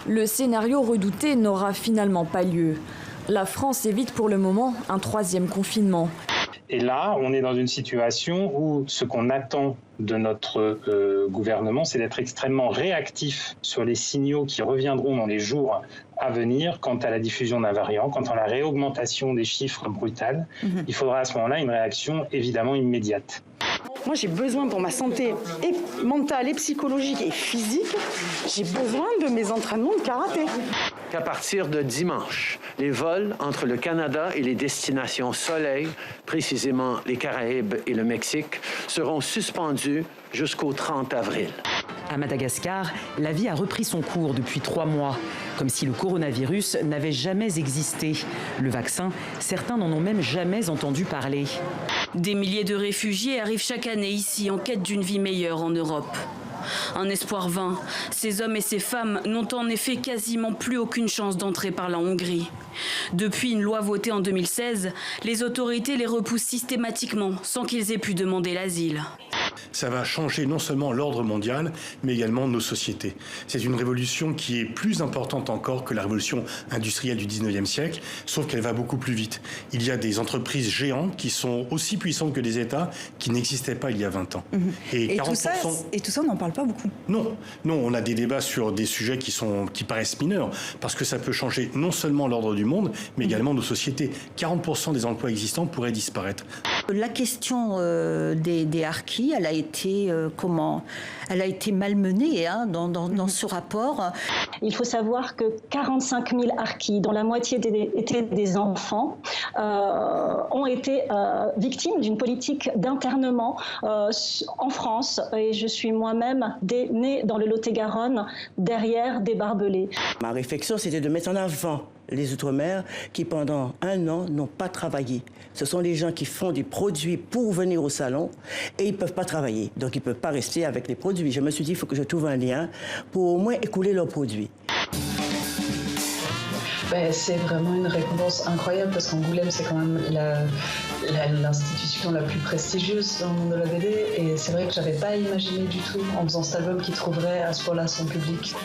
Le scénario redouté n'aura finalement pas lieu. La France évite pour le moment un 3e confinement. Et là, on est dans une situation où ce qu'on attend de notre gouvernement, c'est d'être extrêmement réactif sur les signaux qui reviendront dans les jours à venir quant à la diffusion d'un variant, quant à la réaugmentation des chiffres brutales. Il faudra à ce moment-là une réaction évidemment immédiate. Moi, j'ai besoin pour ma santé et mentale et psychologique et physique, j'ai besoin de mes entraînements de karaté. Qu'à partir de dimanche, les vols entre le Canada et les destinations Soleil, précisément les Caraïbes et le Mexique, seront suspendus jusqu'au 30 avril. À Madagascar, la vie a repris son cours depuis 3 mois, comme si le coronavirus n'avait jamais existé. Le vaccin, certains n'en ont même jamais entendu parler. Des milliers de réfugiés arrivent chaque année ici en quête d'une vie meilleure en Europe. Un espoir vain. Ces hommes et ces femmes n'ont en effet quasiment plus aucune chance d'entrer par la Hongrie. Depuis une loi votée en 2016, les autorités les repoussent systématiquement sans qu'ils aient pu demander l'asile. Ça va changer non seulement l'ordre mondial, mais également nos sociétés. C'est une révolution qui est plus importante encore que la révolution industrielle du 19e siècle, sauf qu'elle va beaucoup plus vite. Il y a des entreprises géantes qui sont aussi puissantes que des États qui n'existaient pas il y a 20 ans. Et 40%... tout ça, on n'en parle pas beaucoup. Non, on a des débats sur des sujets qui paraissent mineurs, parce que ça peut changer non seulement l'ordre du monde, mais également nos sociétés. 40% des emplois existants pourraient disparaître. La question des harkis, elle a été malmenée dans ce rapport. Il faut savoir que 45 000 harkis, dont la moitié étaient des enfants, ont été victimes d'une politique d'internement en France. Et je suis moi-même née dans le Lot-et-Garonne, derrière des barbelés. Ma réflexion, c'était de mettre en avant les Outre-mer qui, pendant 1 an, n'ont pas travaillé. Ce sont les gens qui font des produits pour venir au salon et ils ne peuvent pas travailler. Donc, ils ne peuvent pas rester avec les produits. Je me suis dit, il faut que je trouve un lien pour au moins écouler leurs produits. C'est vraiment une récompense incroyable parce qu'Angoulême, c'est quand même l'institution la plus prestigieuse dans le monde de la BD. Et c'est vrai que je n'avais pas imaginé du tout, en faisant cet album, qu'il trouverait à ce point-là son public.